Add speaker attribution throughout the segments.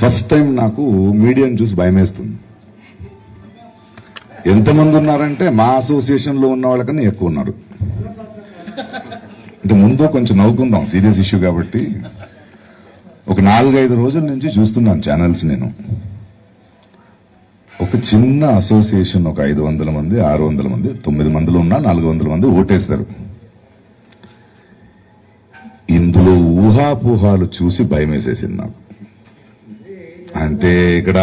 Speaker 1: First time నాకు మీడియాని చూసి భయమేస్తుంది. ఎంతమంది ఉన్నారంటే మా అసోసియేషన్లో ఉన్న వాళ్ళకన్నా ఎక్కువ ఉన్నారు. అంటే ముందు కొంచెం నవ్వుకుందాం, సీరియస్ ఇష్యూ కాబట్టి. ఒక 4-5 రోజుల నుంచి చూస్తున్నాను ఛానల్స్. నేను ఒక చిన్న అసోసియేషన్, ఒక 500 మంది 600 మంది 9 మందిలో ఉన్నా 400 మంది ఓటేస్తారు. ఇందులో ఊహాపోహాలు చూసి భయం వేసేసింది నాకు. అంటే ఇక్కడ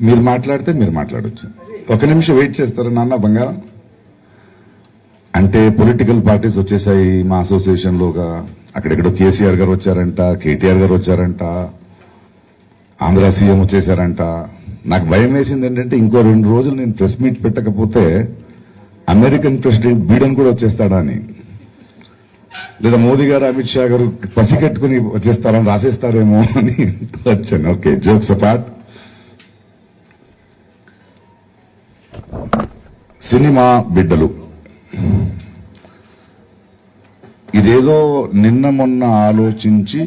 Speaker 1: మీరు మాట్లాడితే మీరు మాట్లాడొచ్చు, ఒక నిమిషం వెయిట్ చేస్తారు నాన్న బంగారం. అంటే పొలిటికల్ పార్టీస్ వచ్చేసాయి మా అసోసియేషన్లోగా. అక్కడెక్కడో కేసీఆర్ గారు వచ్చారంట, కేటీఆర్ గారు వచ్చారంట, ఆంధ్ర సీఎం వచ్చేసారంట. నాకు భయం వేసింది ఏంటంటే ఇంకో 2 రోజులు నేను ప్రెస్ మీట్ పెట్టకపోతే అమెరికన్ ప్రెసిడెంట్ బైడెన్ కూడా వచ్చేస్తాడా అని, లేదా మోదీ గారు అమిత్ షా గారు పసిగట్టుకుని వచ్చేస్తారని రాసేస్తారేమో అని వచ్చాను. Okay, jokes apart. సినిమా బిడ్డలు ఇదేదో నిన్న మొన్న ఆలోచించి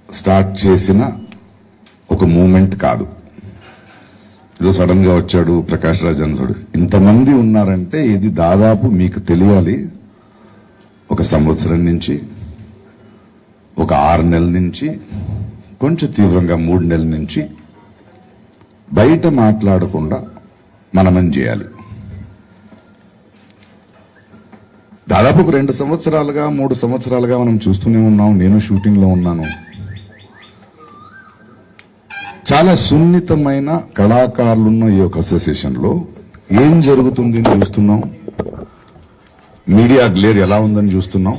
Speaker 1: స్టార్ట్ చేసిన ఒక మూమెంట్ కాదు. ఏదో సడన్ గా వచ్చాడు ప్రకాష్ రాజ్ అన్సుడు. ఇంతమంది ఉన్నారంటే ఇది దాదాపు మీకు తెలియాలి, ఒక సంవత్సరం నుంచి, ఒక 6 నెలల నుంచి, కొంచెం తీవ్రంగా 3 నెలల నుంచి బయట మాట్లాడకుండా మనమని చేయాలి. దాదాపు ఒక 2 సంవత్సరాలుగా 3 సంవత్సరాలుగా మనం చూస్తూనే ఉన్నాం. నేను షూటింగ్ లో ఉన్నాను. చాలా సున్నితమైన కళాకారులున్న ఈ యొక్క అసోసియేషన్ లో ఏం జరుగుతుంది చూస్తున్నాం. మీడియా గ్లేర్ ఎలా ఉందని చూస్తున్నాం.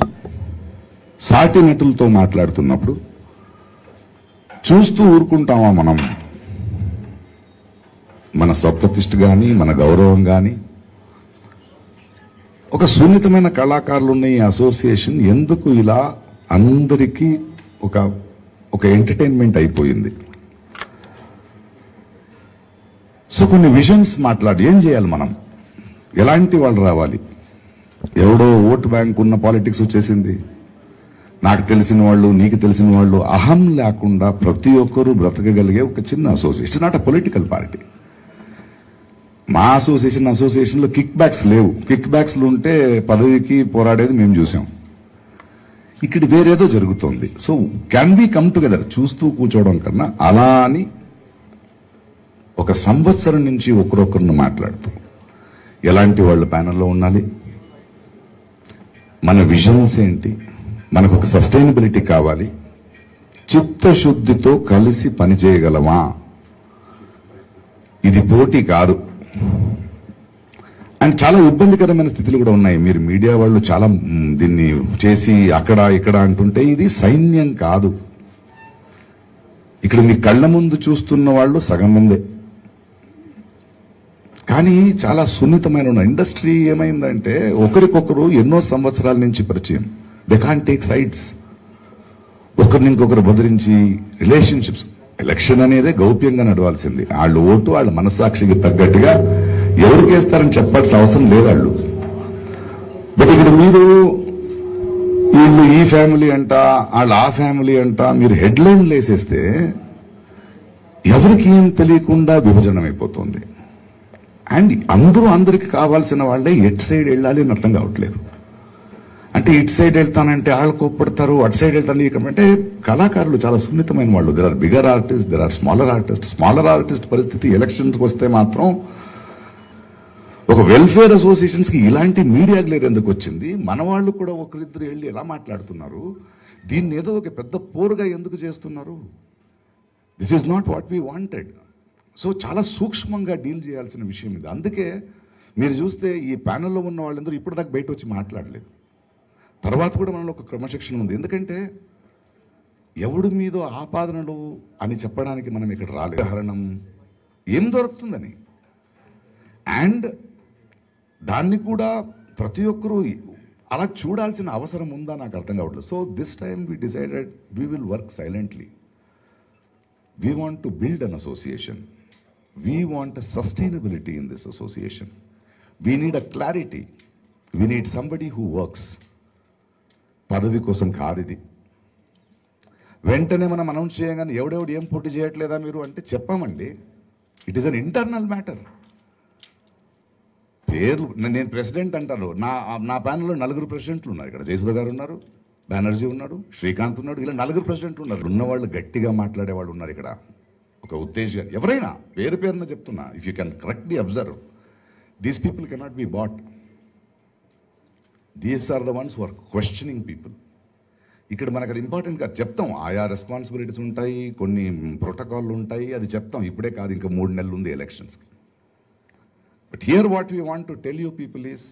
Speaker 1: సాటి నటులతో మాట్లాడుతున్నప్పుడు చూస్తూ ఊరుకుంటామా మనం? మన స్వప్రతిష్ఠ గాని, మన గౌరవం గాని, ఒక సున్నితమైన కళాకారులు ఉన్న ఈ అసోసియేషన్ ఎందుకు ఇలా అందరికీ ఒక ఎంటర్టైన్మెంట్ అయిపోయింది? సో కొన్ని విజన్స్ మాట్లాడి ఏం చేయాలి మనం? ఎలాంటి వాళ్ళు రావాలి? ఎవడో ఓటు బ్యాంక్ ఉన్న పాలిటిక్స్ వచ్చేసింది. నాకు తెలిసిన వాళ్ళు, నీకు తెలిసిన వాళ్ళు, అహం లేకుండా ప్రతి ఒక్కరూ బ్రతకగలిగే ఒక చిన్న association, not a political party. మా అసోసియేషన్లో కిక్ బ్యాక్స్ లేవు. కిక్ బ్యాక్స్ ఉంటే పదవికి పోరాడేది మేము చూసాం. ఇక్కడ వేరేదో జరుగుతోంది. So can be come together? చూస్తూ కూర్చోవడం కన్నా అలా అని ఒక సంవత్సరం నుంచి ఒకరొకరిని మాట్లాడుతూ ఎలాంటి వాళ్ళు ప్యానెల్లో ఉండాలి, మన విజన్స్ ఏంటి, మనకు ఒక సస్టైనబిలిటీ కావాలి, చిత్తశుద్ధితో కలిసి పనిచేయగలమా? ఇది పోటీ కాదు. అండ్ చాలా ఇబ్బందికరమైన స్థితులు కూడా ఉన్నాయి. మీరు మీడియా వాళ్ళు చాలా దీన్ని చేసి అక్కడ ఇక్కడ అంటుంటే ఇది సైన్యం కాదు. ఇక్కడ మీ కళ్ళ ముందు చూస్తున్న వాళ్ళు సగం మందే, కానీ చాలా సున్నితమైన ఇండస్ట్రీ ఏమైందంటే ఒకరికొకరు ఎన్నో సంవత్సరాల నుంచి పరిచయం. They can't take sides. ఒకరిని ఇంకొకరు బదిరించి రిలేషన్షిప్స్. ఎలక్షన్ అనేదే గౌప్యంగా నడవాల్సింది. వాళ్ళు ఓటు వాళ్ళ మనసాక్షికి తగ్గట్టుగా ఎవరికి వేస్తారని చెప్పాల్సిన అవసరం లేదు వాళ్ళు. బట్ ఇక్కడ మీరు వీళ్ళు ఈ ఫ్యామిలీ అంట, వాళ్ళు ఆ ఫ్యామిలీ అంట, మీరు హెడ్లైన్లు వేసేస్తే ఎవరికి ఏం తెలియకుండా విభజన అయిపోతుంది. అండ్ అందరికి కావాల్సిన వాళ్ళే ఎట్ సైడ్ వెళ్ళాలి అని అర్థం కావట్లేదు. అంటే ఇటు సైడ్ వెళ్తానంటే వాళ్ళు కోప్పడతారు, అటు సైడ్ వెళ్తాను. అంటే కళాకారులు చాలా సున్నితమైన వాళ్ళు. There are bigger artist, there are smaller artist. Smaller artist పరిస్థితి ఎలక్షన్స్కి వస్తే మాత్రం ఒక వెల్ఫేర్ అసోసియేషన్స్ కి ఇలాంటి మీడియా గ్లేర్ ఎందుకు వచ్చింది? మన వాళ్ళు కూడా ఒకరిద్దరు వెళ్ళి ఎలా మాట్లాడుతున్నారు? దీన్ని ఏదో ఒక పెద్ద పోరుగా ఎందుకు చేస్తున్నారు? This is not what we wanted. So చాలా సూక్ష్మంగా డీల్ చేయాల్సిన విషయం ఇది. అందుకే మీరు చూస్తే ఈ ప్యానెల్లో ఉన్న వాళ్ళందరూ ఇప్పటిదాకా బయట వచ్చి మాట్లాడలేదు. తర్వాత కూడా మనలో ఒక క్రమశిక్షణ ఉంది. ఎందుకంటే ఎవడి మీదో ఆపాదనలు అని చెప్పడానికి మనం ఇక్కడ రాలేదు. కారణం ఏం దొరుకుతుందని. అండ్ దాన్ని కూడా ప్రతి ఒక్కరూ అలా చూడాల్సిన అవసరం ఉందా నాకు అర్థం కావట్లేదు. So this time we decided we will work silently. We want to build an association. We want a sustainability in this association. We need a clarity. We need somebody who works. పదవి కోసం కాదు ఇది. వెంటనే మనం announce చేయగానే ఎవడెవడు ఏం పోటీ చేయట్లేదా మీరు అంటే చెప్పామండి. It is an internal matter. పేర్లు నేను ప్రెసిడెంట్ అంటారు. నా ప్యానల్లో 4 ప్రెసిడెంట్లు ఉన్నారు. ఇక్కడ జయసుధ గారు ఉన్నారు, బెనర్జీ ఉన్నాడు, శ్రీకాంత్ ఉన్నాడు, ఇలా 4 ప్రెసిడెంట్లు ఉన్నారు. ఉన్నవాళ్ళు గట్టిగా మాట్లాడేవాళ్ళు ఉన్నారు ఇక్కడ. ఒక ఉత్తేజ్ గారు ఎవరైనా పేరున చెప్తున్నా, if you can correctly observe, these people cannot be bought. These are the ones who are questioning people. ఇక్కడ మనకు అది ఇంపార్టెంట్ కాదు, చెప్తాం. ఆయా రెస్పాన్సిబిలిటీస్ ఉంటాయి, కొన్ని ప్రోటోకాల్లు ఉంటాయి, అది చెప్తాం. ఇప్పుడే కాదు, ఇంకా 3 నెలలు ఉంది ఎలక్షన్స్కి. But here what we want to tell you people is,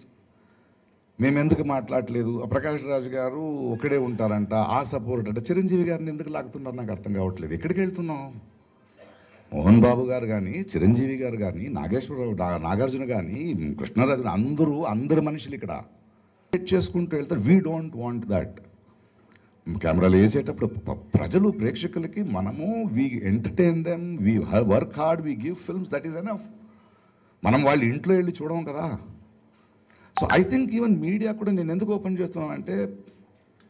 Speaker 1: మేము ఎందుకు మాట్లాడలేదు, ప్రకాష్ రాజు గారు ఒకడే ఉంటారంట, ఆ సపోర్ట్ అంటే చిరంజీవి గారిని ఎందుకు లాగుతున్నారు నాకు అర్థం కావట్లేదు. ఎక్కడికి వెళ్తున్నాం? మోహన్ బాబు గారు కానీ, చిరంజీవి గారు కానీ, నాగేశ్వరరావు, నాగార్జున కానీ, కృష్ణరాజు, అందరు మనుషులు ఇక్కడ చేసుకుంటూ వెళ్తారు. We don't want that. కెమెరాలు వేసేటప్పుడు ప్రజలు, ప్రేక్షకులకి మనము we entertain them, we work hard, we give films, that is enough. మనం వాళ్ళ ఇంట్లో వెళ్ళి చూడడం కదా. So I think even media కూడా నేను ఎందుకు ఓపెన్ చేస్తున్నానంటే,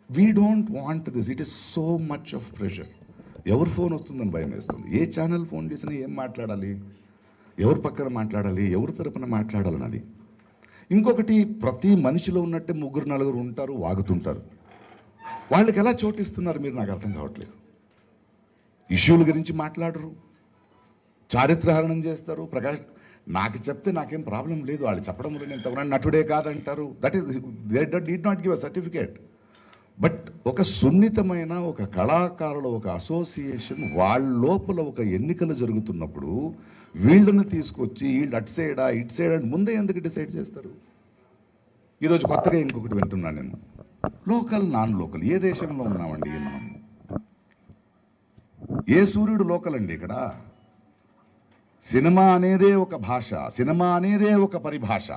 Speaker 1: we don't want this. It is so much of pressure. ఎవరు ఫోన్ వస్తుందని భయం వేస్తుంది. ఏ ఛానల్ ఫోన్ చేసినా ఏం మాట్లాడాలి, ఎవరు పక్కన మాట్లాడాలి, ఎవరి తరపున మాట్లాడాలన్నది. ఇంకొకటి, ప్రతి మనిషిలో ఉన్నట్టే 3-4 ఉంటారు, వాగుతుంటారు. వాళ్ళకి ఎలా చోటిస్తున్నారు మీరు నాకు అర్థం కావట్లేదు. ఇష్యూల గురించి మాట్లాడరు, చారిత్రహరణం చేస్తారు. ప్రకాష్ నాకు చెప్తే నాకేం ప్రాబ్లం లేదు, వాళ్ళు చెప్పడం వల్ల నేను తగిన నటుడే కాదంటారు. That is they did not give a certificate. But ఒక సున్నితమైన ఒక కళాకారుల ఒక అసోసియేషన్ వాళ్ళ లోపల ఒక ఎన్నికలు జరుగుతున్నప్పుడు వీళ్ళని తీసుకొచ్చి వీళ్ళు అటు సైడా ఇటు సైడ్ అని ముందే ఎందుకు డిసైడ్ చేస్తారు? ఈరోజు కొత్తగా ఇంకొకటి వింటున్నాను నేను, లోకల్ నాన్ లోకల్. ఏ దేశంలో ఉన్నామండి మనం? ఏ సూర్యుడు లోకల్ అండి ఇక్కడ? సినిమా అనేదే ఒక భాష, సినిమా అనేదే ఒక పరిభాష.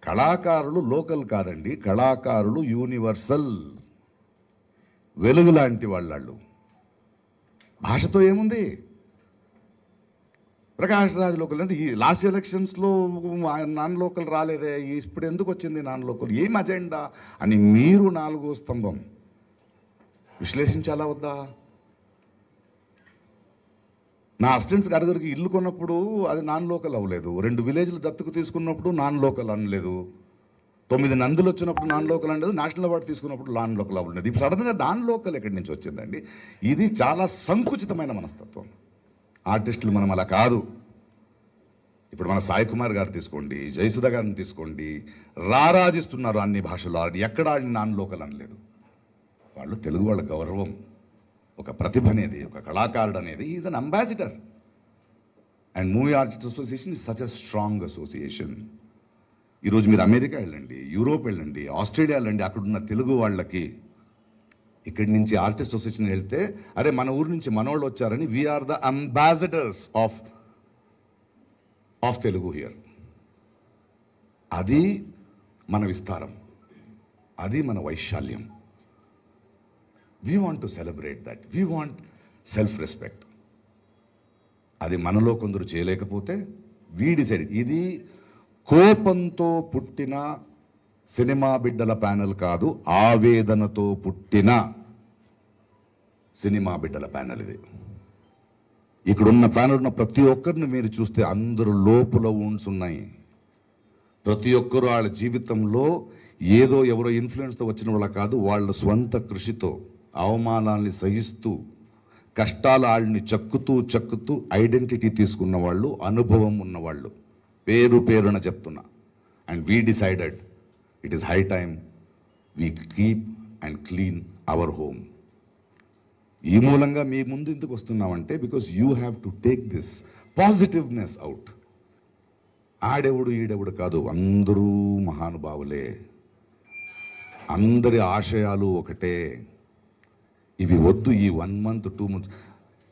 Speaker 1: కళాకారులు లోకల్ కాదండి, కళాకారులు యూనివర్సల్, వెలుగు లాంటి వాళ్ళు. భాషతో ఏముంది? ప్రకాష్ రాజ్ లోకల్ అంటే ఈ లాస్ట్ ఎలక్షన్స్లో నాన్ లోకల్ రాలేదే, ఇప్పుడు ఎందుకు వచ్చింది నాన్ లోకల్, ఏం అజెండా అని మీరు 4వ స్తంభం విశ్లేషించాలా వద్దా? నా అసిస్టెంట్స్ గారికి ఇల్లు కొన్నప్పుడు అది నాన్ లోకల్ అవ్వలేదు. 2 విలేజ్లు దత్తుకు తీసుకున్నప్పుడు నాన్ లోకల్ అనలేదు. 9 నందులు వచ్చినప్పుడు నాన్ లోకల్ అనలేదు. నేషనల్ అవార్డు తీసుకున్నప్పుడు నాన్ లోకల్ అవ్వలేదు. ఇప్పుడు సడన్గా నాన్ లోకల్ ఎక్కడి నుంచి వచ్చిందండి? ఇది చాలా సంకుచితమైన మనస్తత్వం. ఆర్టిస్టులు మనం అలా కాదు. ఇప్పుడు మన సాయి కుమార్ గారు తీసుకోండి, జయసుధ గారిని తీసుకోండి, రారాజిస్తున్నారు అన్ని భాషలు. ఎక్కడ నాన్ లోకల్ అనలేదు. వాళ్ళు తెలుగు వాళ్ళ గౌరవం, ఒక ప్రతిభ అనేది, ఒక కళాకారుడు అనేది is an ambassador. And movie artist association is such a strong association. ఈరోజు మీరు అమెరికా వెళ్ళండి, యూరోప్ వెళ్ళండి, ఆస్ట్రేలియా వెళ్ళండి, అక్కడున్న తెలుగు వాళ్ళకి ఇక్కడి నుంచి ఆర్టిస్ట్ అసోసియేషన్ వెళ్తే, అరే మన ఊరు నుంచి మనోళ్ళు వచ్చారని, we are the ambassadors of Telugu here. అది మన విస్తారం, అది మన వైశాల్యం. We want to celebrate that. We want self respect. అది మనలో కొందరు చేయలేకపోతే వీ డిసైడ్. ఇది కోపంతో పుట్టిన సినిమా బిడ్డల ప్యానెల్ కాదు, ఆవేదనతో పుట్టిన సినిమా బిడ్డల ప్యానెల్ ఇది. ఇక్కడున్న ప్యానెల్ ఉన్న ప్రతి ఒక్కరిని మీరు చూస్తే అందరూ లోపల ఊన్స్ ఉన్నాయి. ప్రతి ఒక్కరు వాళ్ళ జీవితంలో ఏదో ఎవరో ఇన్ఫ్లుయెన్స్తో వచ్చిన వాళ్ళ కాదు, వాళ్ళ స్వంత కృషితో అవమానాల్ని సహిస్తూ, కష్టాల వాళ్ళని చక్కుతూ ఐడెంటిటీ తీసుకున్న వాళ్ళు, అనుభవం ఉన్నవాళ్ళు, పేరున చెప్తున్నా. And we decided it is high time we keep and clean our home. ఈ మూలంగా మీ ముందు ఎందుకు వస్తున్నామంటే, because you have to take this positiveness out. ఆడెవడు ఈడెవడు కాదు, అందరూ మహానుభావులే, అందరి ఆశయాలు ఒకటే. ఇవి వద్దు. ఈ 1 month 2 months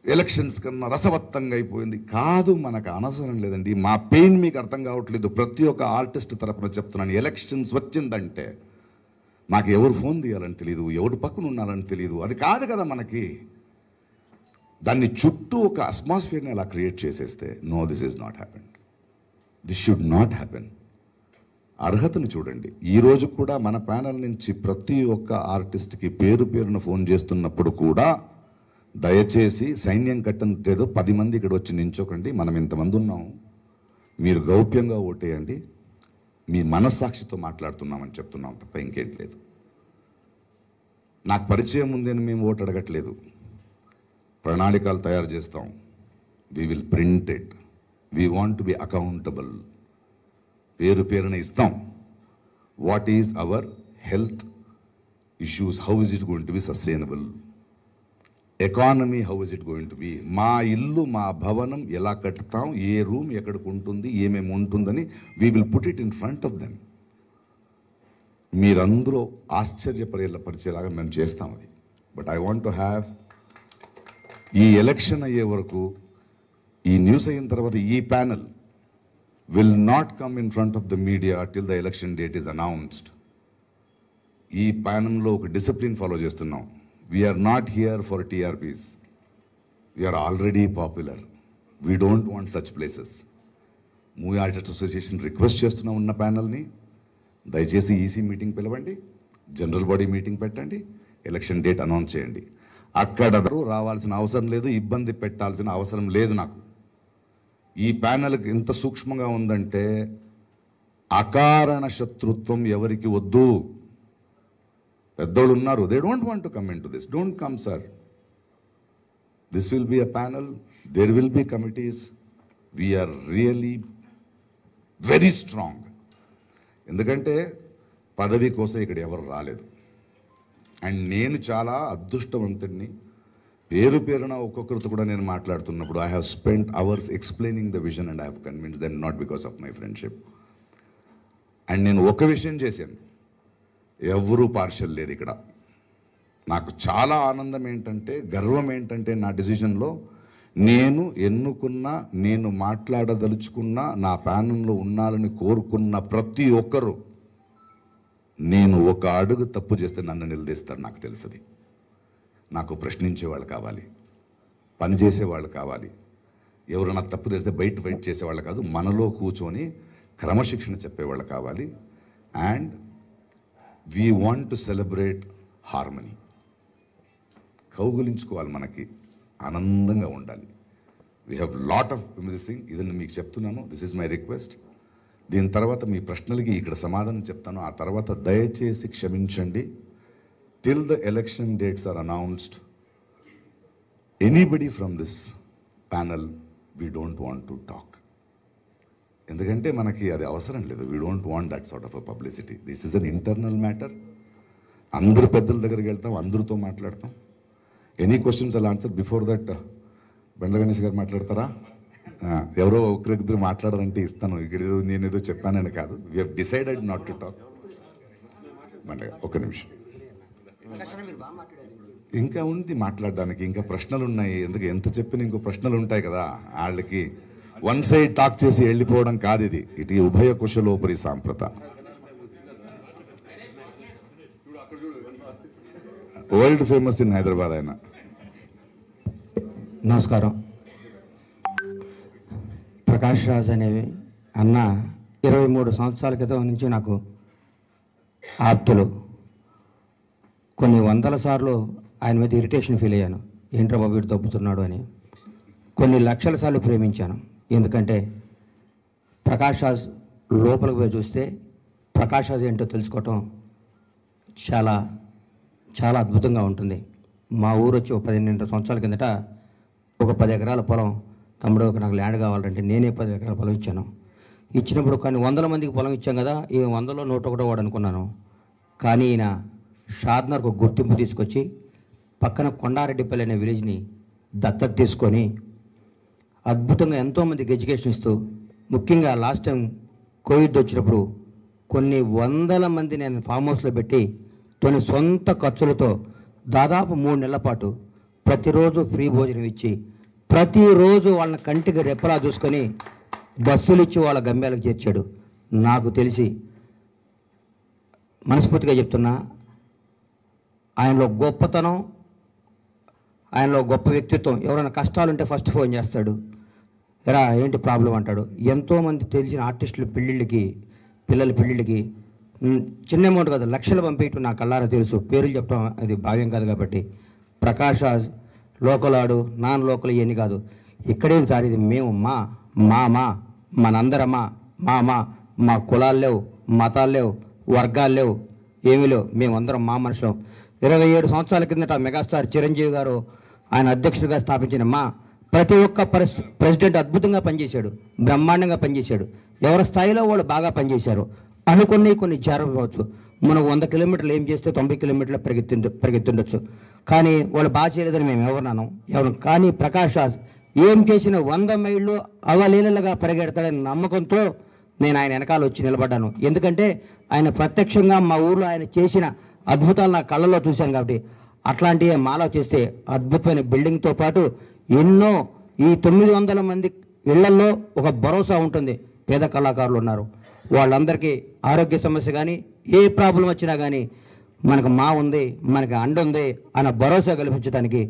Speaker 1: ఎలక్షన్స్ కన్నా రసవత్తంగా అయిపోయింది కాదు, మనకు అనవసరం లేదండి. మా పెయిన్ మీకు అర్థం కావట్లేదు. ప్రతి ఒక్క ఆర్టిస్ట్ తరపున చెప్తున్నాను, ఎలక్షన్స్ వచ్చిందంటే మాకు ఎవరు ఫోన్ తీయాలని తెలియదు, ఎవరు పక్కన ఉన్నారని తెలియదు. అది కాదు కదా మనకి. దాన్ని చుట్టూ ఒక అట్మాస్ఫియర్ని అలా క్రియేట్ చేసేస్తే, no, this is not happen, this should not happen. అర్హతను చూడండి. ఈ రోజు కూడా మన ప్యానల్ నుంచి ప్రతి ఒక్క ఆర్టిస్ట్కి పేరు పేరున ఫోన్ చేస్తున్నప్పుడు కూడా దయచేసి సైన్యం కట్టంటేదో 10 మంది ఇక్కడ వచ్చి నించోకండి, మనం ఇంతమంది ఉన్నాం, మీరు గౌప్యంగా ఓటేయండి, మీ మనస్సాక్షితో మాట్లాడుతున్నామని చెప్తున్నాం తప్ప ఇంకేం లేదు. నాకు పరిచయం ఉందని మేము ఓటు అడగట్లేదు. ప్రణాళికలు తయారు చేస్తాం, we will print it, we want to be accountable. పేరు పేరున ఇస్తాం. What is our health issues, how is it going to be sustainable, economy how is it going to be, మా ఇల్లు మా భవనం ఎలా కట్టుతాం, ఏ రూమ్ ఎక్కడికి ఉంటుంది, ఏమేమి ఉంటుందని we will put it in front of them. మీరందరూ పరిచేలాగా మేము చేస్తాం అది. But I want to have, ఈ ఎలక్షన్ అయ్యే వరకు, ఈ న్యూస్ అయిన తర్వాత ఈ panel will not come in front of the media till the election date is announced. ఈ ప్యానల్లో ఒక డిసిప్లిన్ ఫాలో చేస్తున్నాం. We are not here for TRPs. We are already popular. We don't want such places. Movie artist association request చేస్తున్నా ఉన్న ప్యానల్ని, దయచేసి EC meeting పిలవండి, general body meeting పెట్టండి, election date announce చేయండి. అక్కడ రావాల్సిన అవసరం లేదు, ఇబ్బంది పెట్టాల్సిన అవసరం లేదు. నాకు ఈ ప్యానెల్కి ఇంత సూక్ష్మంగా ఉందంటే అకారణ శత్రుత్వం ఎవరికి వద్దు. పెద్దోళ్ళు ఉన్నారు, they don't want to come into this, don't come sir. This will be a panel, there will be committees, we are really very strong. ఎందుకంటే పదవి కోసం ఇక్కడ ఎవరు రాలేదు. అండ్ నేను చాలా అదృష్టవంతుడిని. పేరు పేరున ఒక్కొక్కరితో కూడా నేను మాట్లాడుతున్నప్పుడు I have spent hours explaining the vision and I have convince them, not because of my friendship. And నేను ఒక విషయం చేశాను, ఎవరూ పార్షల్ లేదు ఇక్కడ. నాకు చాలా ఆనందం ఏంటంటే, గర్వం ఏంటంటే, నా డిసిజన్లో నేను ఎన్నుకున్న, నేను మాట్లాడదలుచుకున్న, నా ప్యానెల్లో ఉండాలని కోరుకున్న ప్రతి ఒక్కరూ, నేను ఒక అడుగు తప్పు చేస్తే నన్ను నిలదీస్తారు. నాకు తెలుసది. నాకు ప్రశ్నించే వాళ్ళు కావాలి, పని చేసేవాళ్ళు కావాలి. ఎవరైనా తప్పు తెలిస్తే బయట ఫైట్ చేసేవాళ్ళు కాదు, మనలో కూర్చొని క్రమశిక్షణ చెప్పేవాళ్ళు కావాలి. And we want to celebrate harmony. కౌగులించుకోవాలి, మనకి ఆనందంగా ఉండాలి. We have lot of missing. ఇదని మీకు చెప్తున్నాను, దిస్ ఈజ్ మై రిక్వెస్ట్. దీని తర్వాత మీ ప్రశ్నలకి ఇక్కడ సమాధానం చెప్తాను. ఆ తర్వాత దయచేసి క్షమించండి. Till the election dates are announced, anybody from this panel, we don't want to talk. ఎందుకంటే మనకి అది అవసరం లేదు. We don't want that sort of a publicity. This is an internal matter. అందరు పెద్దల దగ్గరికి వెళ్తాం, అందరితో మాట్లాడతాం. ఎనీ క్వశ్చన్స్ అలా answer. Before that Bandla Ganesh గారు మాట్లాడతారా? ఎవరో ఒకరిద్దరు మాట్లాడారంటే ఇస్తాను. ఇక్కడ ఏదో నేనేదో చెప్పానని కాదు. We have decided not to talk. ఒక నిమిషం, ఇంకా ఉంది మాట్లాడడానికి, ఇంకా ప్రశ్నలు ఉన్నాయి. ఎందుకు ఎంత చెప్పినా ఇంకో ప్రశ్నలు ఉంటాయి కదా. వాళ్ళకి వన్ సైడ్ టాక్ చేసి వెళ్ళిపోవడం కాదు ఇది. ఇది ఉభయ కుశలోపరి సాంప్రత. వరల్డ్ ఫేమస్ ఇన్ హైదరాబాద్ ఆయన.
Speaker 2: నమస్కారం. ప్రకాష్ రాజ్ అనే అన్న 23 సంవత్సరాల క్రితం నుంచి నాకు ఆప్తులు. కొన్ని వందల సార్లు ఆయన మీద ఇరిటేషన్ ఫీల్ అయ్యాను, ఏంట్రా బాబు వీడు తప్పుతున్నాడు అని. కొన్ని లక్షల సార్లు ప్రేమించాను. ఎందుకంటే ప్రకాష్ రాజ్ లోపలికి పోయి చూస్తే ప్రకాష్ రాజ్ ఏంటో తెలుసుకోవటం చాలా చాలా అద్భుతంగా ఉంటుంది. మా ఊరు వచ్చి 12 సంవత్సరాల కిందట ఒక 10 ఎకరాల పొలం, తమ్ముడు నాకు ల్యాండ్ కావాలంటే నేనే 10 ఎకరాల పొలం ఇచ్చాను. ఇచ్చినప్పుడు కొన్ని 100 మందికి పొలం ఇచ్చాం కదా, ఈ 100లో 101 వాడు అనుకున్నాను. కానీ ఈయన షాద్నర్కు గుర్తింపు తీసుకొచ్చి పక్కన కొండారెడ్డిపల్లి అనే విలేజ్ని దత్తత తీసుకొని అద్భుతంగా ఎంతోమందికి ఎడ్యుకేషన్ ఇస్తూ, ముఖ్యంగా లాస్ట్ టైం కోవిడ్ వచ్చినప్పుడు కొన్ని వందల మంది నేను ఫామ్ హౌస్లో పెట్టి తన సొంత ఖర్చులతో దాదాపు 3 నెలల పాటు ప్రతిరోజు ఫ్రీ భోజనం ఇచ్చి, ప్రతిరోజు వాళ్ళని కంటికి రెప్పలా చూసుకొని బస్సులు ఇచ్చి వాళ్ళ గమ్యాలకు చేర్చాడు. నాకు తెలిసి మనస్ఫూర్తిగా చెప్తున్నా, ఆయనలో గొప్పతనం, ఆయనలో గొప్ప వ్యక్తిత్వం. ఎవరైనా కష్టాలుంటే ఫస్ట్ ఫోన్ చేస్తాడు, ఎరా ఏంటి ప్రాబ్లం అంటాడు. ఎంతోమంది తెలిసిన ఆర్టిస్టులు పెళ్ళిళ్ళకి పిల్లల పెళ్ళిళ్ళకి చిన్న అమౌంట్ కాదు, లక్షలు పంపించడం నా కళ్ళారా తెలుసు. పేర్లు చెప్పడం అది భావ్యం కాదు. కాబట్టి ప్రకాష్ రాజ్ లోకల్ ఆడు, నాన్ లోకల్ ఇవన్నీ కాదు. ఇక్కడేం సార్, ఇది మేము మా మనందరమా మా కులాలు లేవు, మతాలు లేవు, వర్గాలు లేవు, ఏమీ లేవు. మేమందరం మా మనుషులం. 27 సంవత్సరాల కిందట మెగాస్టార్ చిరంజీవి గారు ఆయన అధ్యక్షుడిగా స్థాపించిన ప్రతి ఒక్క ప్రెసిడెంట్ అద్భుతంగా పనిచేశాడు, బ్రహ్మాండంగా పనిచేశాడు. ఎవరి స్థాయిలో వాళ్ళు బాగా పనిచేశారు. కొన్ని జరగవచ్చు. మనం 100 కిలోమీటర్లు ఏం చేస్తే 90 కిలోమీటర్లు పరిగెత్తుండొచ్చు. కానీ వాళ్ళు బాగా చేయలేదని మేము ఎవరు. కానీ ప్రకాష్ రాజ్ ఏం చేసిన 100 మైళ్ళు అవలీలగా పరిగెడతాడని నమ్మకంతో నేను ఆయన వెనకాల వచ్చి నిలబడ్డాను. ఎందుకంటే ఆయన ప్రత్యక్షంగా మా ఊర్లో ఆయన చేసిన అద్భుతాలు నా కళ్ళలో చూశాను. కాబట్టి అట్లాంటివి మాలో చేస్తే అద్భుతమైన బిల్డింగ్తో పాటు ఎన్నో ఈ 900 మంది ఇళ్లలో ఒక భరోసా ఉంటుంది. పేద కళాకారులు ఉన్నారు, వాళ్ళందరికీ ఆరోగ్య సమస్య కానీ ఏ ప్రాబ్లం వచ్చినా కానీ మనకు ఉంది, మనకి అండ ఉంది అన్న భరోసా కల్పించడానికి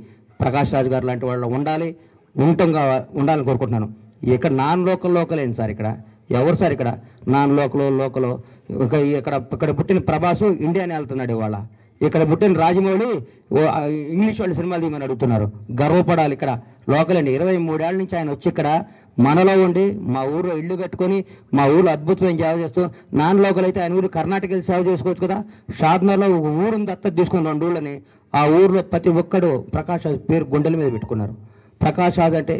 Speaker 2: ప్రకాష్ రాజ్ గారు లాంటి వాళ్ళు ఉండాలని కోరుకుంటున్నాను. ఇక్కడ నాన్ లోకల్ ఏంటి సార్? ఇక్కడ ఎవరు సార్? ఇక్కడ నాన్ లోకల్ ఇక్కడ పుట్టిన ప్రభాసు ఇండియాని వెళ్తున్నాడు ఇవాళ. ఇక్కడ పుట్టిన రాజమౌళి ఇంగ్లీష్ వాళ్ళు సినిమాలు తీయమని అడుగుతున్నారు. గర్వపడాలి. ఇక్కడ లోకల్ అండి. 23 ఏళ్ళ నుంచి ఆయన వచ్చి ఇక్కడ మనలో ఉండి మా ఊరు ఇల్లు కట్టుకొని మా ఊరు అద్భుతమైన సేవ చేస్తూ, నాన్ లోకల్ అయితే ఆయన ఊరు కర్ణాటక వెళ్ళి సేవ చేసుకోవచ్చు కదా. షాద్నగర్లో ఒక ఊరుని దత్తత తీసుకుని 2 ఊళ్ళని, ఆ ఊరిలో ప్రతి ఒక్కడు ప్రకాష్ రాజ్ పేరు గుండెల మీద పెట్టుకున్నారు. ప్రకాష్ రాజ్ అంటే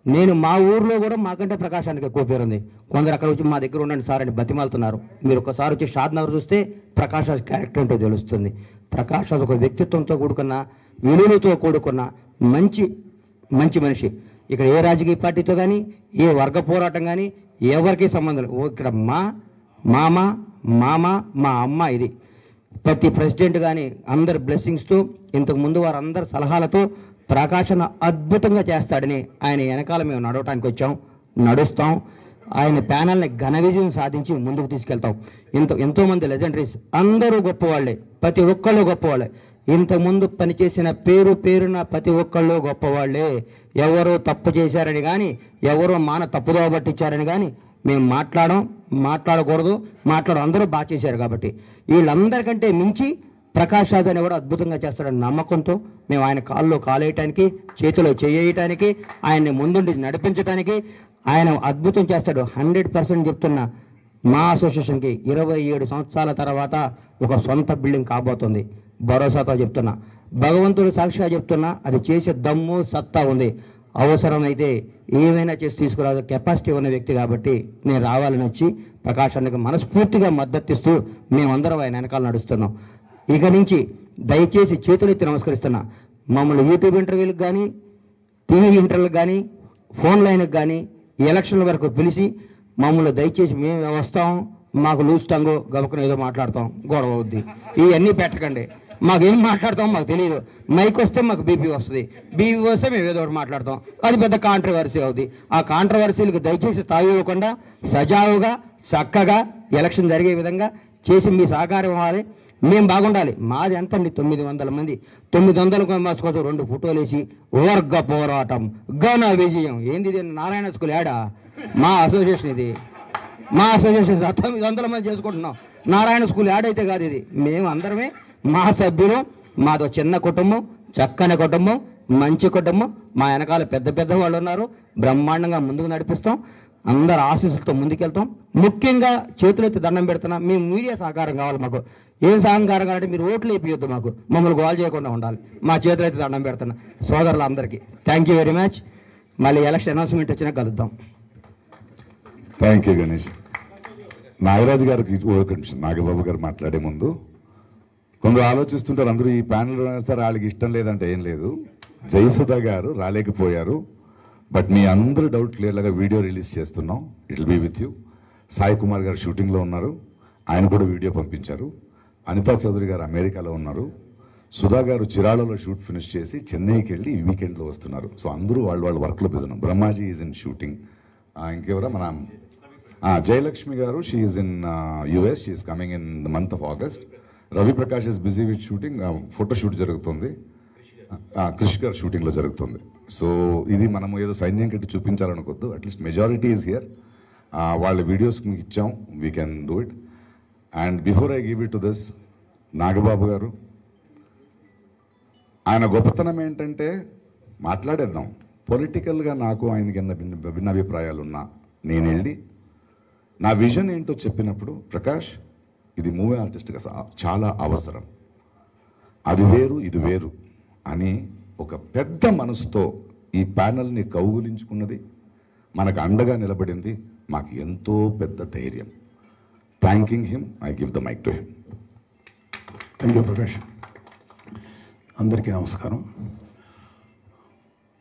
Speaker 2: నేను మా ఊర్లో కూడా మాకంటే ప్రకాశానికి ఎక్కువ పేరుంది. కొందరు అక్కడ వచ్చి మా దగ్గర ఉండండి సార్ అని బతిమాలుతున్నారు. మీరు ఒకసారి వచ్చి షాద్నగర్ చూస్తే ప్రకాష్ రాజ్ క్యారెక్టర్ ఏంటో తెలుస్తుంది. ప్రకాష్ రాజ్ ఒక వ్యక్తిత్వంతో కూడుకున్న, విలువలతో కూడుకున్న మంచి మనిషి. ఇక్కడ ఏ రాజకీయ పార్టీతో కానీ ఏ వర్గ పోరాటం కానీ ఎవరికి సంబంధం లేదు. ఇక్కడ మామ మా అమ్మ. ఇది ప్రతి ప్రెసిడెంట్ కానీ అందరి బ్లెస్సింగ్స్తో, ఇంతకుముందు వారందరి సలహాలతో ప్రకాశన అద్భుతంగా చేస్తాడని ఆయన వెనకాల మేము నడవటానికి నడుస్తాం. ఆయన ప్యానల్ని ఘన విజయం సాధించి ముందుకు తీసుకెళ్తాం. ఎంతోమంది లెజెండరీస్ అందరూ గొప్పవాళ్ళే, ప్రతి ఒక్కళ్ళు గొప్పవాళ్ళే. ఇంతకుముందు పనిచేసిన పేరున ప్రతి ఒక్కళ్ళు గొప్పవాళ్ళే. ఎవరో తప్పు చేశారని కానీ, ఎవరో తప్పుదో పట్టించారని కానీ మేము మాట్లాడకూడదు. అందరూ బాగా చేశారు. కాబట్టి వీళ్ళందరికంటే మించి ప్రకాష్ రాజ్ అనేవాడు అద్భుతంగా చేస్తాడని నమ్మకంతో మేము ఆయన కాల్లో కాలేయటానికి, చేతిలో చేయటానికి, ఆయన్ని ముందుండి నడిపించడానికి ఆయన అద్భుతం చేస్తాడు. 100% చెప్తున్నా. మా అసోసియేషన్కి 27 సంవత్సరాల తర్వాత ఒక సొంత బిల్డింగ్ కాబోతుంది. భరోసాతో చెప్తున్నా, భగవంతుడు సాక్షిగా చెప్తున్నా. అది చేసే దమ్ము, సత్తా ఉంది. అవసరమైతే ఏమైనా చేసి తీసుకురాదు కెపాసిటీ ఉన్న వ్యక్తి. కాబట్టి నేను రావాలని వచ్చి ప్రకాశానికి మనస్ఫూర్తిగా మద్దతిస్తూ మేమందరం ఆయన వెనకాల నడుస్తున్నాం. ఇక నుంచి దయచేసి చేతులెత్తి నమస్కరిస్తున్నా. మమ్మల్ని యూట్యూబ్ ఇంటర్వ్యూలకు కానీ, టీవీ ఇంటర్వ్యూలకు కానీ, ఫోన్ లైన్కి కానీ, ఎలక్షన్ల వరకు పిలిచి మమ్మల్ని దయచేసి మేము వస్తాం, మాకు లూజ్ టంగు గబుకుని ఏదో మాట్లాడతాం, గొడవ అవుద్ది, ఇవన్నీ పెట్టకండి. మాకేం మాట్లాడతాం మాకు తెలియదు. మైక్ వస్తే మాకు బీపీ వస్తుంది, బీపీ వస్తే మేము ఏదో ఒకటి మాట్లాడతాం. అది పెద్ద కాంట్రవర్సీ అవుద్ది. ఆ కాంట్రవర్సీలకు దయచేసి తావి ఇవ్వకుండా సజావుగా చక్కగా ఎలక్షన్ జరిగే విధంగా చేసి మీ సహకారం ఇవ్వాలి. మేము బాగుండాలి. మాది ఎంత అండి? 900 మంది. 900 మాసుకోవచ్చు 2 ఫోటోలు వేసి వర్గ పోరాటం ఘన విజయం. ఏంది ఇది? నారాయణ స్కూల్ యాడా? మా అసోసియేషన్ ఇది. మా అసోసియేషన్ 900 మంది చేసుకుంటున్నాం. నారాయణ స్కూల్ యాడ్ అయితే కాదు ఇది. మేము అందరమే మా సభ్యులు. మాదో చిన్న కుటుంబం, చక్కని కుటుంబం, మంచి కుటుంబం. మా వెనకాల పెద్ద వాళ్ళు ఉన్నారు. బ్రహ్మాండంగా ముందుకు నడిపిస్తాం. అందరు ఆశీస్సులతో ముందుకెళ్తాం. ముఖ్యంగా చేతులెత్తి దండం పెడుతున్నాం. మేము మీడియా సహకారం కావాలి. మాకు ఏం సహకారం కావాలంటే మీరు ఓట్లు వేయొద్దు, మాకు మమ్మల్ని గోల్ చేయకుండా ఉండాలి. మా చేతులైతే దండం పెడుతున్నా సోదరులందరికీ. Thank you very much. మళ్ళీ ఎలక్షన్ అనౌన్స్మెంట్ వచ్చినా కలుద్దాం.
Speaker 1: Thank you Ganesh. నాగరాజు గారికి నాగబాబు గారు మాట్లాడే ముందు కొందరు ఆలోచిస్తుంటారు, అందరూ ఈ ప్యానెల్ సార్ వాళ్ళకి ఇష్టం లేదంటే ఏం లేదు. జయసుధ గారు రాలేకపోయారు. బట్ మీ అందరూ డౌట్ క్లియర్గా వీడియో రిలీజ్ చేస్తున్నాం. It will be with you. Sai Kumar గారు షూటింగ్లో ఉన్నారు, ఆయన కూడా వీడియో పంపించారు. అనితా చౌదరి గారు అమెరికాలో ఉన్నారు. సుధా గారు చిరాలలో షూట్ ఫినిష్ చేసి చెన్నైకి వెళ్ళి ఈ వీకెండ్లో వస్తున్నారు. సో అందరూ వాళ్ళ వర్క్లో బిజీ ఉన్నారు. Brahmaji is in shooting. ఇంకెవరా మన జయలక్ష్మి గారు, she is in US, she is coming in the month of August. Ravi Prakash is busy with shooting, photo shoot జరుగుతుంది. క్రిష్ గారు షూటింగ్లో జరుగుతుంది. సో ఇది మనం ఏదో సైన్యం కట్టి చూపించాలనుకోద్దు. అట్లీస్ట్ మెజారిటీ ఈజ్ హియర్ వాళ్ళ వీడియోస్ మీకు ఇచ్చాం, we can do it. And before I give it to this, Nagababu గారు, ఆయన గొప్పతనం ఏంటంటే మాట్లాడేద్దాం. పొలిటికల్గా నాకు ఆయనకి భిన్నాభిప్రాయాలు ఉన్నా నేను వెళ్ళి నా విజన్ ఏంటో చెప్పినప్పుడు, ప్రకాష్ ఇది మూవీ ఆర్టిస్ట్గా చాలా అవసరం, అది వేరు ఇది వేరు అని ఒక పెద్ద మనసుతో ఈ ప్యానల్ని కౌగులించుకున్నది, మనకు అండగా నిలబడింది, మాకు ఎంతో పెద్ద ధైర్యం. Thanking him, I give the mic to him.
Speaker 3: Thank you Prakash. అందరికీ నమస్కారం.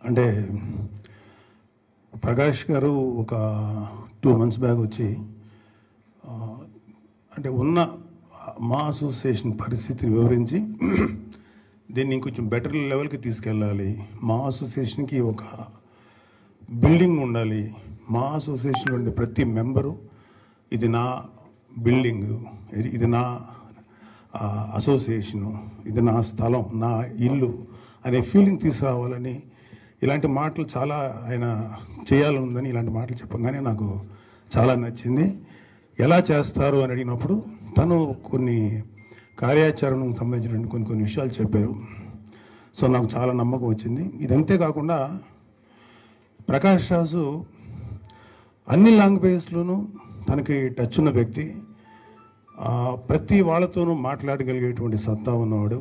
Speaker 3: అంటే ప్రకాష్ గారు ఒక 2 months బ్యాక్ వచ్చి అంటే ఉన్న మా అసోసియేషన్ పరిస్థితిని వివరించి దీన్ని ఇంకొంచెం బెటర్ లెవెల్కి తీసుకెళ్ళాలి, మా అసోసియేషన్కి ఒక బిల్డింగ్ ఉండాలి, మా అసోసియేషన్ ఉండే ప్రతి మెంబరు ఇది నా బిల్డింగ్, ఇది నా అసోసియేషను, ఇది నా స్థలం, నా ఇల్లు అనే ఫీలింగ్ తీసుకురావాలని ఇలాంటి మాటలు చాలా ఆయన చేయాలనుందని ఇలాంటి మాటలు చెప్పగానే నాకు చాలా నచ్చింది. ఎలా చేస్తారు అని అడిగినప్పుడు తను కొన్ని కార్యాచరణకు సంబంధించిన కొన్ని విషయాలు చెప్పారు. సో నాకు చాలా నమ్మకం వచ్చింది. ఇదంతే కాకుండా ప్రకాష్ రాజు అన్ని లాంగ్వేజ్లోనూ తనకి టచ్ ఉన్న వ్యక్తి, ప్రతి వాళ్ళతోనూ మాట్లాడగలిగేటువంటి సత్తా ఉన్నవాడు,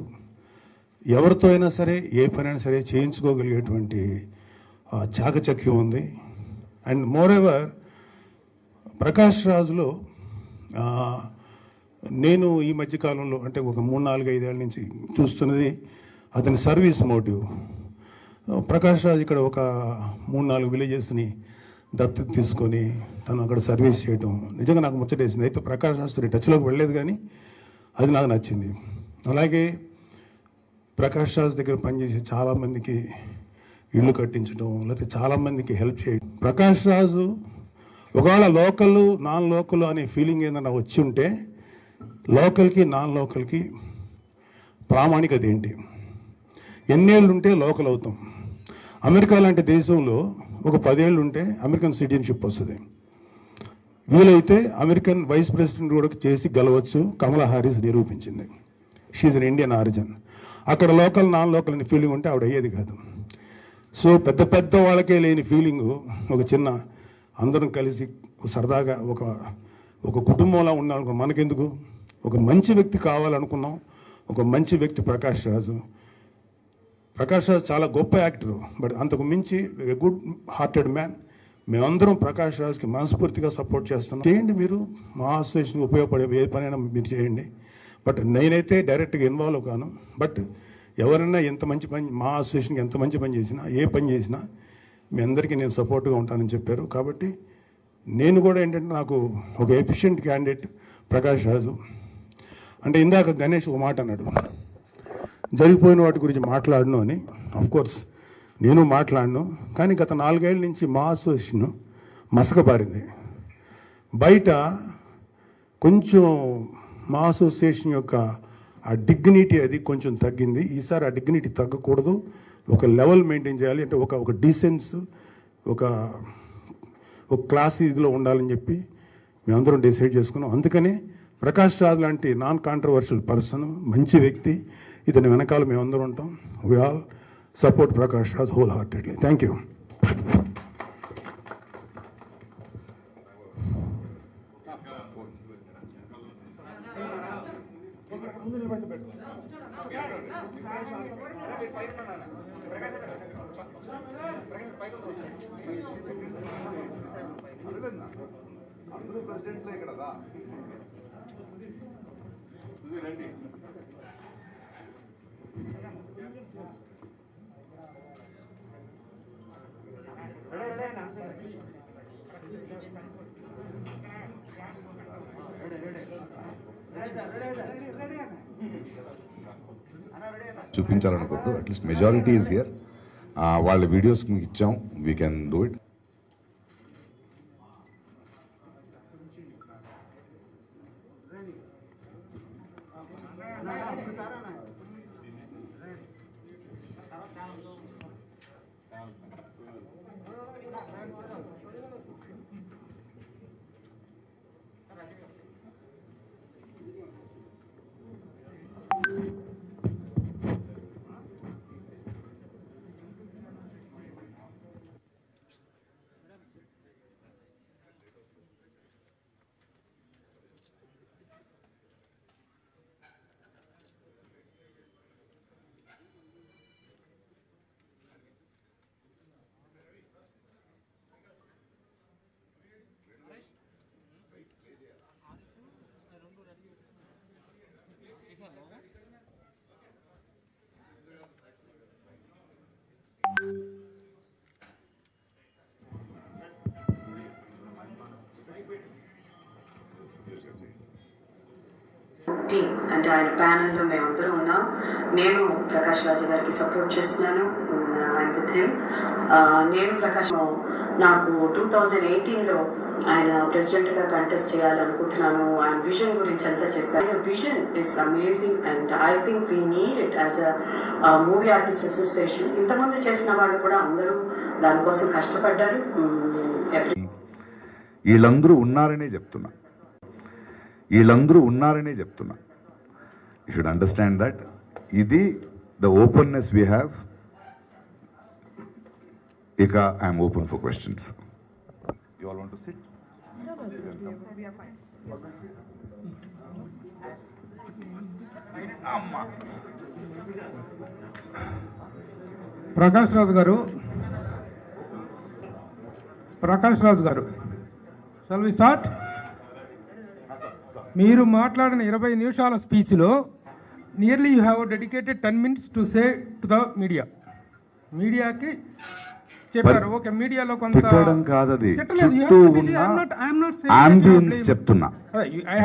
Speaker 3: ఎవరితో అయినా సరే ఏ పనైనా సరే చేయించుకోగలిగేటువంటి చాకచక్యం ఉంది. అండ్ మోరెవర్ ప్రకాష్ రాజులో నేను ఈ మధ్యకాలంలో అంటే ఒక 3-4-5 ఏళ్ళ నుంచి చూస్తున్నది అతని సర్వీస్ మోటివ్. ప్రకాష్ రాజు ఇక్కడ ఒక 3-4 విలేజెస్ని దత్తత తీసుకొని తను అక్కడ సర్వీస్ చేయడం నిజంగా నాకు ముచ్చటేసింది. అయితే ప్రకాష్ రాజుతో టచ్లోకి వెళ్ళలేదు కానీ అది నాకు నచ్చింది. అలాగే ప్రకాష్ రాజు దగ్గర పనిచేసే చాలామందికి ఇళ్ళు కట్టించడం, లేకపోతే చాలామందికి హెల్ప్ చేయడం. ప్రకాష్ రాజు ఒకవేళ లోకల్ నాన్ లోకల్ అనే ఫీలింగ్ ఏదైనా వచ్చి ఉంటే లోకల్కి నాన్ లోకల్కి ప్రామాణికత ఏంటి, ఎన్నేళ్ళు ఉంటే లోకల్ అవుతాం. అమెరికా లాంటి దేశంలో ఒక 10 ఏళ్ళు ఉంటే అమెరికన్ సిటిజన్షిప్ వస్తుంది. వీలైతే అమెరికన్ వైస్ ప్రెసిడెంట్ కూడా చేసి గెలవచ్చు. కమలా హారిస్ నిరూపించింది. She's an Indian origin. అక్కడ లోకల్ నాన్ లోకల్ అనే ఫీలింగ్ ఉంటే ఆవిడ అయ్యేది కాదు. సో పెద్ద పెద్ద వాళ్ళకే లేని ఫీలింగు ఒక చిన్న అందరం కలిసి సరదాగా ఒక కుటుంబంలా ఉండాలనుకున్నాం. మనకెందుకు, ఒక మంచి వ్యక్తి కావాలనుకున్నాం. ఒక మంచి వ్యక్తి ప్రకాష్ రాజు. ప్రకాష్ రాజు చాలా గొప్ప యాక్టర్, బట్ అంతకు మించి ఎ గుడ్ హార్టెడ్ మ్యాన్. మేమందరం ప్రకాష్ రాజుకి మనస్ఫూర్తిగా సపోర్ట్ చేస్తున్నాం. చేయండి, మీరు మా అసోసియేషన్కి ఉపయోగపడే ఏ పనైనా మీరు చేయండి. బట్ నేనైతే డైరెక్ట్గా ఇన్వాల్వ్ కాను. బట్ ఎవరైనా ఎంత మంచి పని, మా అసోసియేషన్కి ఎంత మంచి పని చేసినా, ఏ పని చేసినా మీ అందరికీ నేను సపోర్ట్గా ఉంటానని చెప్పారు. కాబట్టి నేను కూడా ఏంటంటే నాకు ఒక ఎఫిషియెంట్ క్యాండిడేట్ ప్రకాష్ రాజు. అంటే ఇందాక గణేష్ ఒక మాట అన్నాడు, జరిగిపోయిన వాటి గురించి మాట్లాడను అని. ఆఫ్కోర్స్ నేను మాట్లాడను, కానీ గత 4 ఏళ్ళ నుంచి మా అసోసియేషన్ మసకబారింది. బయట కొంచెం మా అసోసియేషన్ యొక్క ఆ డిగ్నిటీ అది కొంచెం తగ్గింది. ఈసారి ఆ డిగ్నిటీ తగ్గకూడదు, ఒక లెవెల్ మెయింటైన్ చేయాలి. అంటే ఒక డీసెన్స్, ఒక క్లాస్ ఇదిలో ఉండాలని చెప్పి మేమందరం డిసైడ్ చేసుకున్నాం. అందుకనే ప్రకాష్ రాజ్ లాంటి నాన్ కాంట్రవర్షియల్ పర్సన్, మంచి వ్యక్తి, ఇతని వెనకాల మేమందరం ఉంటాం. We all support Prakash Raj whole heartedly. Thank you.
Speaker 1: అందరూ ప్రెసిడెంట్లే కదా. చూపించాలనుకోవద్దు, అట్లీస్ట్ మెజారిటీ ఈజ్ హియర్. వాళ్ళ వీడియోస్ మీకు ఇచ్చాం, వీ కెన్ డూ ఇట్.
Speaker 4: అంటే ఆయన ప్యానెల్లో మేమందరం ఉన్నాం. నేను ప్రకాష్ రాజ్ గారికి సపోర్ట్ చేస్తున్నాను. నేను ప్రకాష్ నాకు 2018లో ఆయన ప్రెసిడెంట్గా కంటెస్ట్ చేయాలనుకుంటున్నాను. ఆయన విజన్ గురించి అంతా చెప్పాను. Vision is amazing and I think we need it as a movie artist association. ఇంతకుముందు చేసిన వాళ్ళు కూడా అందరూ దానికోసం కష్టపడ్డారు.
Speaker 1: వీళ్ళందరూ ఉన్నారనే చెప్తున్నా, వీళ్ళందరూ ఉన్నారనే చెప్తున్నా. యూ షుడ్ అండర్స్టాండ్ దట్ ఇది ద ఓపెన్నెస్ వీ హ్యావ్. ఇక I'm open for questions. You all want to sit?
Speaker 5: Prakash Raj garu shall we start? మీరు మాట్లాడిన 20 నిమిషాల స్పీచ్లో nearly you have dedicated 10 minutes to say to the మీడియాకి చెప్పారు. ఓకే, మీడియాలో కొంత
Speaker 1: తిట్టడం కాదది, చుట్టూ ఉన్న అంబియన్స్ చెప్తున్నా,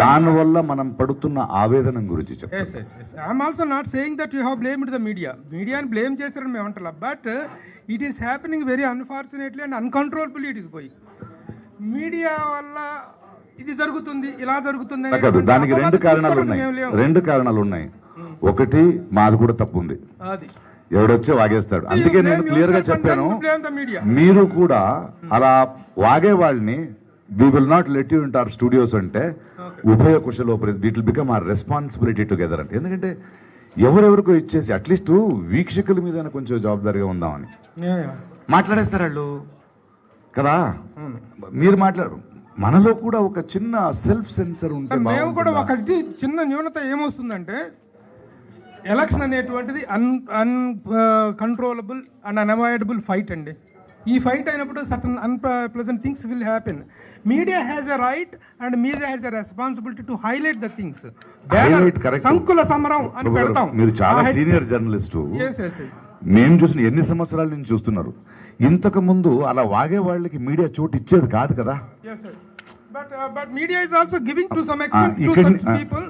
Speaker 1: దానివల్ల మనం పడుతున్న ఆవేదన గురించి చెప్తున్నా.
Speaker 5: I'm also not saying that you have blamed the మీడియాని బ్లేమ్ చేశారని మేము అంటలా, but it is happening very unfortunately and uncontrollable it is going. Media వల్ల ఇది జరుగుతుంది, ఇలా జరుగుతుంది.
Speaker 1: దానికి రెండు కారణాలు ఉన్నాయి. ఒకటి మాది కూడా తప్పు ఉంది, ఎవడొచ్చే వాగేస్తాడు. అందుకే నేను క్లియర్ గా చెప్పాను, మీరు కూడా అలా వాగే వాళ్ళని we will not let you into our studios అంటే ఉభయ కుశలోపరి it will become our responsibility together అంటే. ఎందుకంటే ఎవరెవరికో ఇచ్చేసి అట్లీస్ట్ వీక్షకుల మీద కొంచెం జవాబుదారీగా ఉందామని మాట్లాడేస్తారు వాళ్ళు కదా. మీరు మనలో కూడా ఒక చిన్న సెల్ఫ్ సెన్సర్ ఉంటే.
Speaker 5: మేము కూడా ఒకటి చిన్న న్యూనత ఏమొస్తుందంటే, ఎలక్షన్ అనేటువంటిది అన్కంట్రోలబుల్ అండ్ అన్అవాయిడబుల్ ఫైట్ అండి. ఈ ఫైట్ అయినప్పుడు certain unpleasant things will happen. Media has a right and media has a responsibility to highlight the things. సంకుల సమరం అని పెడతాం.
Speaker 1: మీరు చాలా సీనియర్ జర్నలిస్టు, మేము చూసిన ఎన్ని సంవత్సరాల నుంచి చూస్తున్నారు. ఇంతకు ముందు అలా వాగే వాళ్ళకి మీడియా చోటు ఇచ్చేది కాదు కదా.
Speaker 5: But media is also giving to some extent to such people.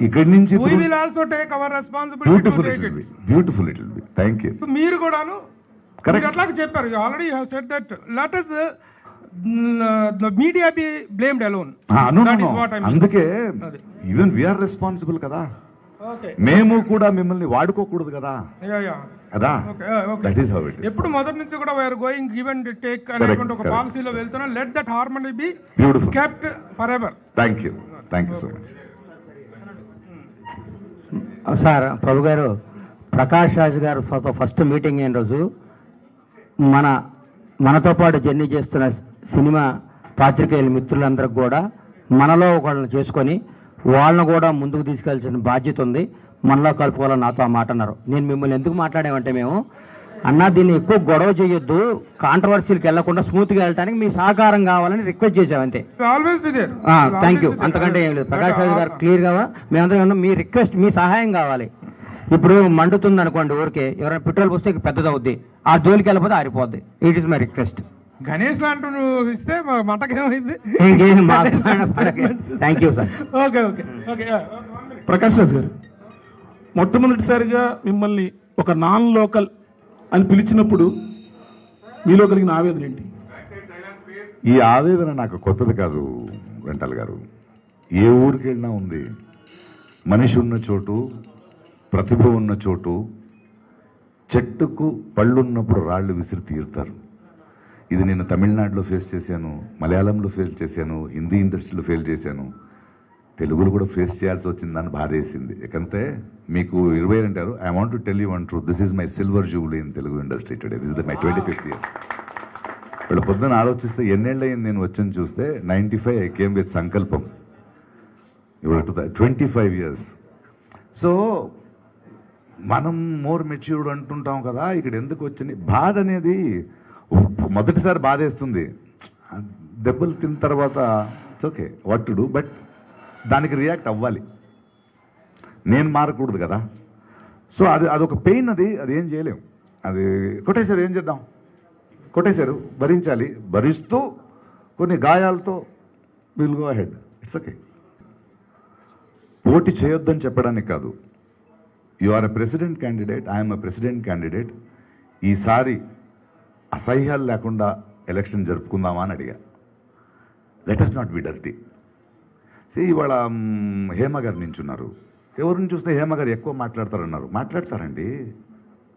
Speaker 5: We will also take our responsibility to take it.
Speaker 1: Beautiful it will be. Thank you.
Speaker 5: మీరు కూడాను అట్లాగే చెప్పారు. You already have said that let us the media be blamed alone. That is what I mean.
Speaker 1: అందుకే even we are responsible కదా. మేము కూడా మిమ్మల్ని వాడుకోకూడదు కదా. కదా, that is how it is.
Speaker 5: ఎప్పుడు మొదటి నుంచి కూడా we are going give and take అనేటువంటి ఒక పాలసీలో వెళ్తున్నాం. Let that harmony be kept forever.
Speaker 1: Thank you so much.
Speaker 2: Sir Prabhu garu, Prakash Raj గారు ఫస్ట్ మీటింగ్ అయిన రోజు మనతో పాటు జర్నీ చేస్తున్న సినిమా పాత్రికేయుల మిత్రులందరికీ కూడా మనలో ఒకళ్ళని చేసుకొని వాళ్ళని కూడా ముందుకు తీసుకెళ్లాల్సిన బాధ్యత ఉంది, మనలో కలుపుకోవాలని నాతో ఆ మాట అన్నారు. నేను మిమ్మల్ని ఎందుకు మాట్లాడామంటే, మేము అన్నా దీన్ని ఎక్కువ గొడవ చేయొద్దు, కాంట్రవర్సీలకు వెళ్లకుండా స్మూత్గా వెళ్ళడానికి మీ సహకారం కావాలని రిక్వెస్ట్ చేసామంతే. థ్యాంక్ యూ, అంతకంటే ఏం లేదు. ప్రకాష్ రాజ్ గారు క్లియర్గా మేమందరం మీ రిక్వెస్ట్, మీ సహాయం కావాలి. ఇప్పుడు మండుతుంది అనుకోండి, ఊరికే ఎవరైనా పెట్రోల్ పోస్తే పెద్దదవుద్ది, ఆ జోలికి వెళ్ళిపోతే ఆరిపోద్ది. It is my request.
Speaker 5: Ganesh లాంటి నువ్వు ఇస్తే మంటకేమైంది.
Speaker 2: Thank you sir.
Speaker 5: Okay okay okay.
Speaker 6: Prakash Raj garu, మొట్టమొదటిసారిగా మిమ్మల్ని ఒక నాన్ లోకల్ అని పిలిచినప్పుడు మీలో కలిగిన ఆవేదన ఏంటి?
Speaker 1: ఈ ఆవేదన నాకు కొత్తది కాదు వెంటల్ గారు. ఏ ఊరికి వెళ్ళినా ఉంది. మనిషి ఉన్న చోటు, ప్రతిభ ఉన్న చోటు, చెట్టుకు పళ్ళున్నప్పుడు రాళ్ళు విసిరి తీరుతారు. ఇది నేను తమిళనాడులో ఫేస్ చేశాను, మలయాళంలో ఫేస్ చేశాను, హిందీ ఇండస్ట్రీలో ఫేస్ చేశాను, తెలుగులో కూడా ఫేస్ చేయాల్సి వచ్చిందని బాధేసింది. ఎందుకంటే మీకు 20 అంటారు. I want to tell you one truth, this is my silver Jubilee in Telugu industry today. This is my 25th year. వీళ్ళు పొద్దున ఆలోచిస్తే ఎన్నేళ్ళు అయింది నేను వచ్చని చూస్తే 95 ఐ కేమ్ విత్ సంకల్పం. ఇప్పుడు 25 years. సో మనం మోర్ మెచ్యూర్డ్ అంటుంటాం కదా, ఇక్కడ ఎందుకు వచ్చింది బాధ అనేది. మొదటిసారి బాధేస్తుంది, దెబ్బలు తిన్న తర్వాత it's okay what to do, but దానికి రియాక్ట్ అవ్వాలి. నేను మారకూడదు కదా. సో అదొక పెయిన్, అది ఏం చేయలేము. అది కొట్టేశారు, ఏం చేద్దాం, కొట్టేశారు, భరించాలి. భరిస్తూ కొన్ని గాయాలతో will go ahead. It's okay. పోటీ చేయొద్దని చెప్పడానికి కాదు, you are a president candidate, I'm a president candidate. ఈసారి అసహ్యాలు లేకుండా ఎలక్షన్ జరుపుకుందామా అని అడిగా. Let us not be dirty. ఇవాళ హేమ గారు నించున్నారు. ఎవరిని చూస్తే హేమ గారు ఎక్కువ మాట్లాడతారన్నారు. మాట్లాడతారండి.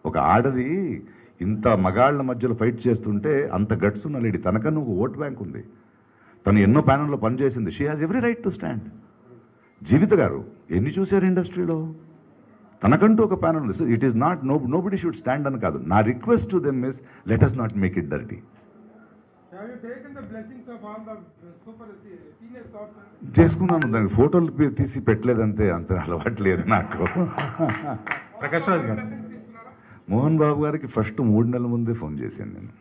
Speaker 1: ఒక ఆడది ఇంత మగాళ్ళ మధ్యలో ఫైట్ చేస్తుంటే అంత గట్స్ ఉన్న లేడీ, తనకన్నా ఒక ఓట్ బ్యాంక్ ఉంది, తను ఎన్నో ప్యానల్లో పనిచేసింది. She has every right to stand. Jeevitha garu ఎన్ని చూశారు ఇండస్ట్రీలో, తనకంటూ ఒక ప్యానల్ ఉంది. So it is not nobody should stand అని కాదు. నా request to them is let us not make it dirty.
Speaker 5: Have you taken the blessings of all the super senior stars?
Speaker 1: చేసుకున్నాను, దానికి ఫోటోలు తీసి పెట్టలేదంతే, అంత అలవాటు లేదు నాకు.
Speaker 3: ప్రకాష్ రాజ్ గారు,
Speaker 1: మోహన్ బాబు గారికి ఫస్ట్ 3 నెలల ముందే ఫోన్ చేశాను నేను.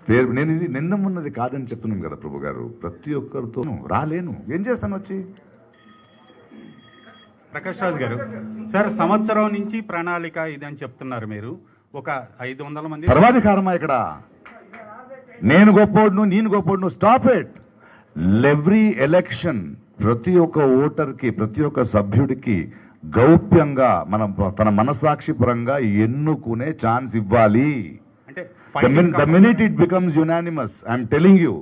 Speaker 1: పేరు నేను ఇది నిన్న మొన్నది కాదని చెప్తున్నాను కదా ప్రభు గారు. ప్రతి ఒక్కరితోనూ రాలేను, ఏం చేస్తాను వచ్చి.
Speaker 7: ప్రకాష్ రాజ్ గారు, సార్ సంవత్సరం నుంచి ప్రణాళిక ఇది అని చెప్తున్నారు మీరు. ఒక 500 మంది
Speaker 1: సర్వాధికారమా ఇక్కడ? నేను గొప్పోడును, నేను గొప్పోడును. Stop it. ఎవ్రీ ఎలక్షన్ ప్రతి ఒక్క ఓటర్కి, ప్రతి ఒక్క సభ్యుడికి గౌప్యంగా తన మనసాక్షి పరంగా ఎన్నుకునే ఛాన్స్ ఇవ్వాలి.
Speaker 7: అంటే
Speaker 1: The minute it becomes unanimous, I'm telling you,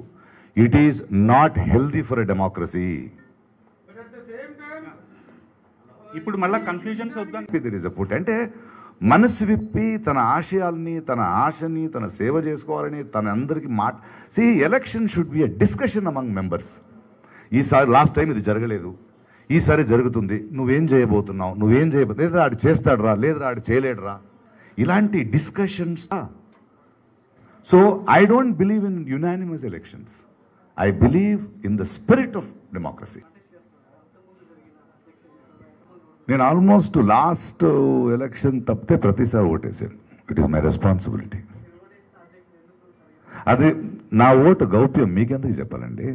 Speaker 1: it is not healthy for a democracy.
Speaker 5: But at the same time,
Speaker 7: ఇప్పుడు మళ్ళీ కన్ఫ్యూజన్స్ వద్దని
Speaker 1: There is a put. అంటే మనసు విప్పి తన ఆశయాల్ని, తన ఆశని, తన సేవ చేసుకోవాలని తన అందరికీ election should be a discussion among members. ఈసారి లాస్ట్ టైం ఇది జరగలేదు, ఈసారి జరుగుతుంది, నువ్వేం చేయబోతున్నావు, నువ్వేం లేదా ఆడు చేస్తాడురా, లేదా ఆడు చేయలేడురా, ఇలాంటి discussions. So I don't believe in unanimous elections. I believe in the spirit of democracy. నేను ఆల్మోస్ట్ లాస్ట్ ఎలక్షన్ తప్పితే ప్రతిసారి ఓటేసాను. It is my responsibility. అది నా ఓటు గౌప్యం, మీకెందుకు చెప్పాలండి?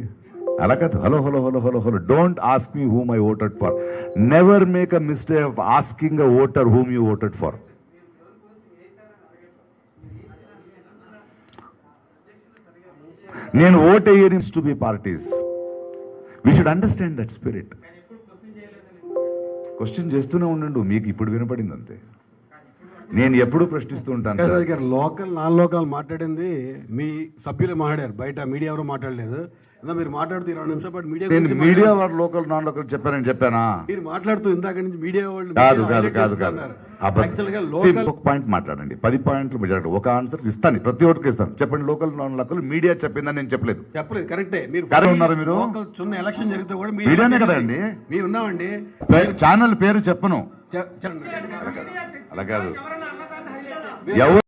Speaker 1: అలా కాదు. Hello hello hello hello hello don't ask me whom I voted for. Never make a mistake of asking a voter whom you voted for. నేను ఓటేయని to be parties. We should understand that spirit. Question చేస్తూనే ఉండండు, మీకు ఇప్పుడు వినపడింది అంతే. నేను ఎప్పుడూ ప్రశ్నిస్తూ ఉంటాను.
Speaker 8: లోకల్ నాన్ లోకల్ మాట్లాడింది మీ సభ్యులు మాట్లాడారు, బయట మీడియా ఎవరు మాట్లాడలేదు. మీరు మాట్లాడుతూ 20 నిమిషాల పాటు
Speaker 1: నేను మీడియా వారు లోకల్ నాన్ లోకల్ చెప్పానని చెప్పానా?
Speaker 8: మీరు మాట్లాడుతూ ఇందాక నుంచి మీడియా వాళ్ళు
Speaker 1: కాదు కాదు కాదు కాదు. ఒక పాయింట్ మాట్లాడండి, 10 పాయింట్లు మాట్లాడండి, ఒక ఆన్సర్ ఇస్తాను, ప్రతి ఒక్కరికి ఇస్తాను. చెప్పండి, లోకల్ నాన్ లోకల్ మీడియా చెప్పిందని నేను చెప్పలేదు.
Speaker 8: చెప్పలేదు, కరెక్టే. మీరు
Speaker 1: ఉన్నారు, మీరు
Speaker 8: చిన్న ఎలక్షన్ జరిగితే కూడా
Speaker 1: మీడియానే కదండి.
Speaker 8: మేము ఉన్నామండి.
Speaker 1: ఛానల్ పేరు చెప్పను.
Speaker 8: చెప్పండి.
Speaker 1: అలా కాదు, ఎవరు